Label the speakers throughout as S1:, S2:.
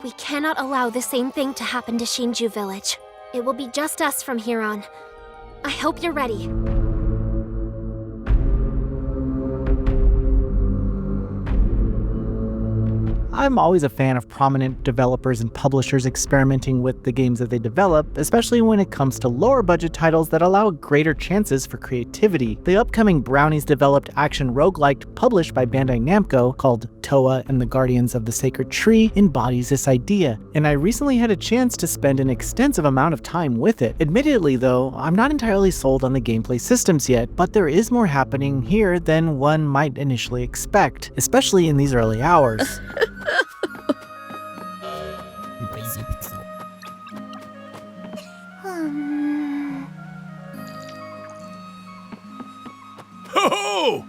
S1: We cannot allow the same thing to happen to Shinju Village. It will be just us from here on. I hope you're ready.
S2: I'm always a fan of prominent developers and publishers experimenting with the games that they develop, especially when it comes to lower budget titles that allow greater chances for creativity. The upcoming Brownies developed action roguelike published by Bandai Namco called Towa and the Guardians of the Sacred Tree embodies this idea, and I recently had a chance to spend an extensive amount of time with it. Admittedly though, I'm not entirely sold on the gameplay systems yet, but there is more happening here than one might initially expect, especially in these early hours.
S3: Ho-ho!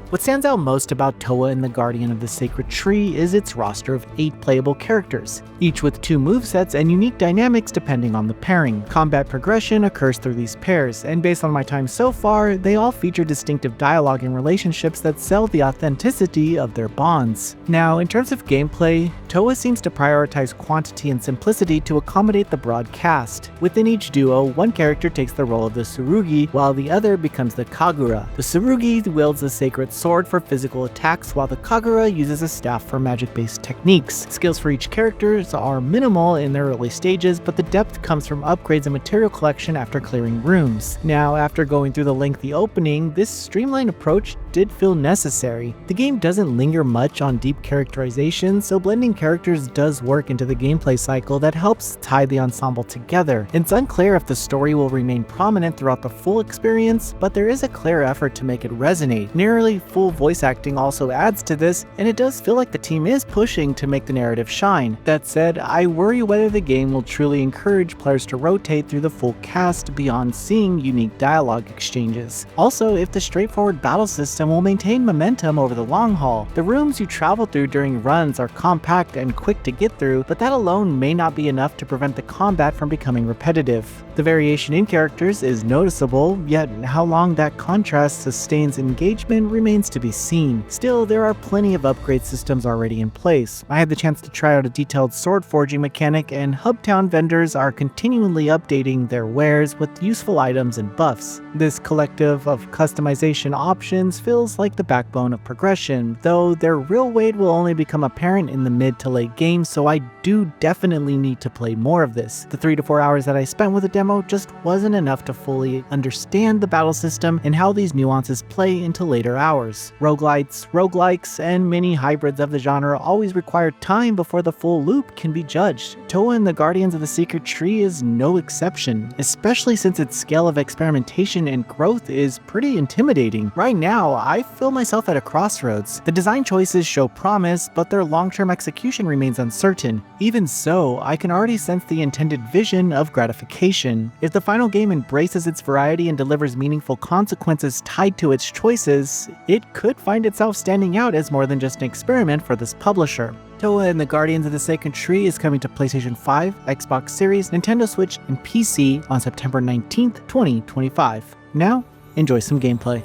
S2: What stands out most about Towa and the Guardian of the Sacred Tree is its roster of 8 playable characters, each with 2 movesets and unique dynamics depending on the pairing. Combat progression occurs through these pairs, and based on my time so far, they all feature distinctive dialogue and relationships that sell the authenticity of their bonds. Now, in terms of gameplay, Towa seems to prioritize quantity and simplicity to accommodate the broad cast. Within each duo, one character takes the role of the Tsurugi, while the other becomes the Kagura. The Tsurugi wields the sacred sword for physical attacks, while the Kagura uses a staff for magic-based techniques. Skills for each character are minimal in their early stages, but the depth comes from upgrades and material collection after clearing rooms. Now, after going through the lengthy opening, this streamlined approach did feel necessary. The game doesn't linger much on deep characterization, so blending characters does work into the gameplay cycle that helps tie the ensemble together. It's unclear if the story will remain prominent throughout the full experience, but there is a clear effort to make it resonate. Nearly full voice acting also adds to this, and it does feel like the team is pushing to make the narrative shine. That said, I worry whether the game will truly encourage players to rotate through the full cast beyond seeing unique dialogue exchanges. Also, if the straightforward battle system will maintain momentum over the long haul. The rooms you travel through during runs are compact and quick to get through, but that alone may not be enough to prevent the combat from becoming repetitive. The variation in characters is noticeable, yet how long that contrast sustains engagement remains to be seen. Still, there are plenty of upgrade systems already in place. I had the chance to try out a detailed sword forging mechanic, and Hubtown vendors are continually updating their wares with useful items and buffs. This collective of customization options feels like the backbone of progression, though their real weight will only become apparent in the mid to late game, so I do definitely need to play more of this. The 3 to 4 hours that I spent with the demo just wasn't enough to fully understand the battle system and how these nuances play into later hours. Roguelites, roguelikes, and many hybrids of the genre always require time before the full loop can be judged. Towa and the Guardians of the Sacred Tree is no exception, especially since its scale of experimentation and growth is pretty intimidating. Right now, I feel myself at a crossroads. The design choices show promise, but their long-term execution remains uncertain. Even so, I can already sense the intended vision of gratification. If the final game embraces its variety and delivers meaningful consequences tied to its choices, it could find itself standing out as more than just an experiment for this publisher. Towa and the Guardians of the Sacred Tree is coming to PlayStation 5, Xbox Series, Nintendo Switch, and PC on September 19th, 2025. Now, enjoy some gameplay.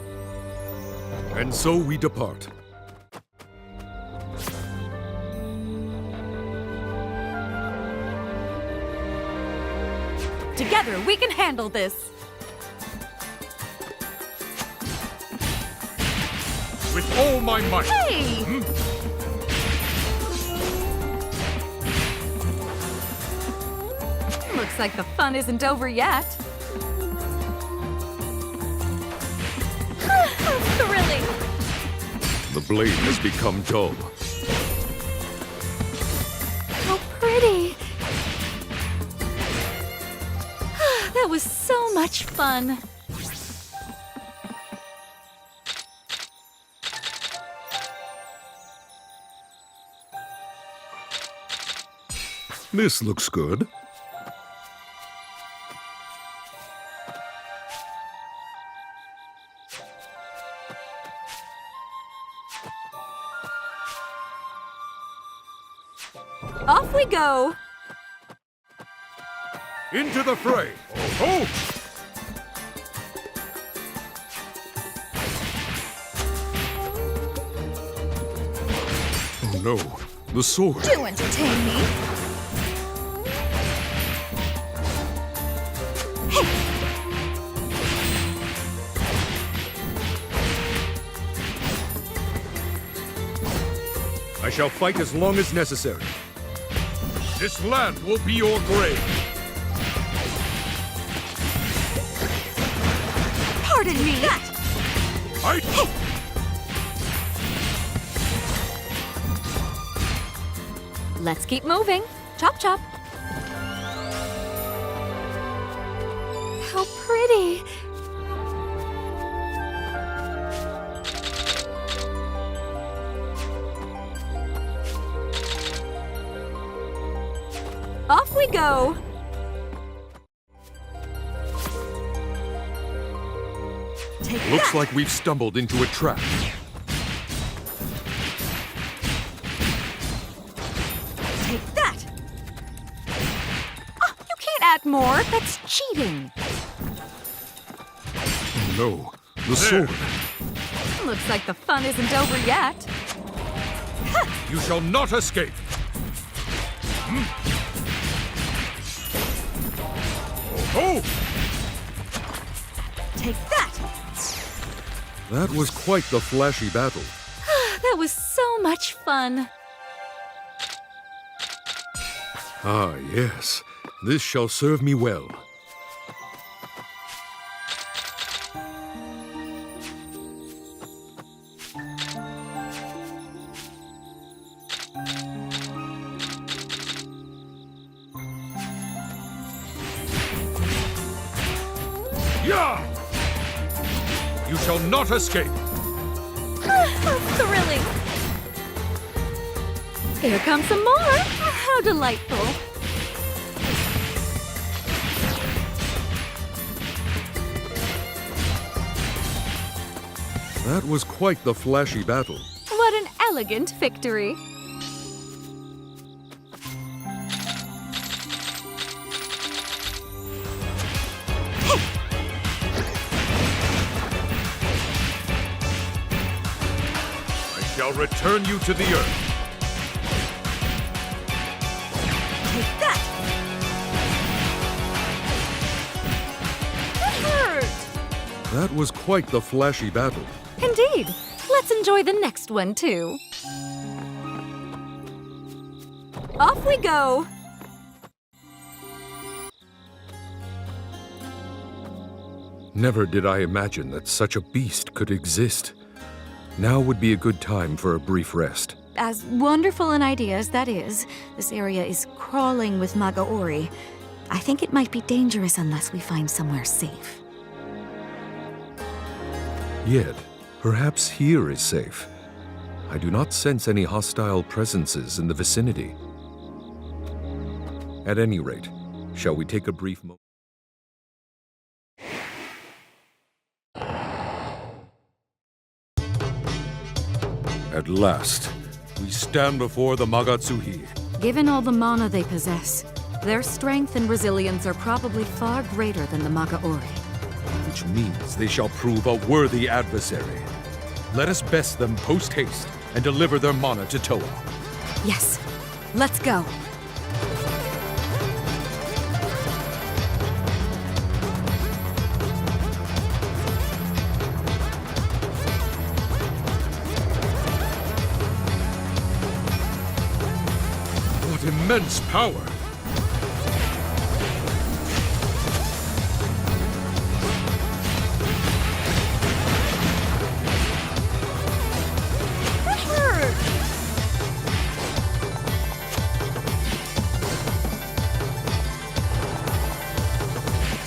S3: And so we depart.
S4: Together, we can handle this!
S3: With all my might!
S4: Hey! Looks like the fun isn't over yet. Thrilling!
S3: The blade has become dull.
S4: How pretty! That was so much fun.
S3: This looks good.
S4: Off we go!
S3: Into the fray! Oh! Oh no, the sword.
S4: Do entertain me.
S3: I shall fight as long as necessary. This land will be your grave.
S4: Pardon me.
S3: I...
S4: Let's keep moving. Chop chop. How pretty. Off we go. Take
S3: Looks
S4: that.
S3: like we've stumbled into a trap.
S4: Take that. Oh, you can't add more. That's cheating.
S3: Oh no, the sword.
S4: Looks like the fun isn't over yet.
S3: You shall not escape. Oh!
S4: Take that.
S3: That was quite the flashy battle.
S4: That was so much fun.
S3: Ah, yes. This shall serve me well. Yeah! You shall not escape.
S4: How thrilling. Here comes some more. How delightful.
S3: That was quite the flashy battle.
S4: What an elegant victory.
S3: I shall return you to the earth.
S4: Take that. That hurt.
S3: That was quite the flashy battle.
S4: Indeed. Let's enjoy the next one, too. Off we go.
S3: Never did I imagine that such a beast could exist. Now would be a good time for a brief rest.
S4: As wonderful an idea as that is, this area is crawling with Magaori. I think it might be dangerous unless we find somewhere safe.
S3: Yet, perhaps here is safe. I do not sense any hostile presences in the vicinity. At any rate, shall we take a brief moment? At last, we stand before the Magatsuhi.
S4: Given all the mana they possess, their strength and resilience are probably far greater than the Magaori.
S3: Which means they shall prove a worthy adversary. Let us best them post-haste and deliver their mana to Towa.
S4: Yes, let's go.
S3: What immense power!
S4: That hurt.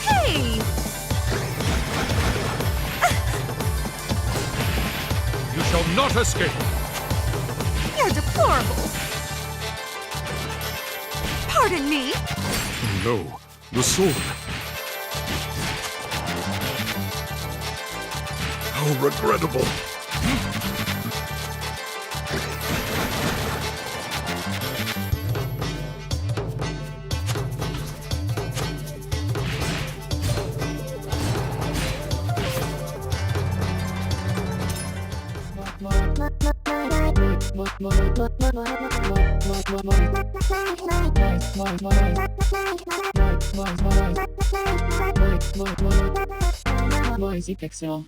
S4: Hey!
S3: You shall not escape!
S4: You're deplorable. Pardon me.
S3: No, the sword. How regrettable.
S5: Moisipexio.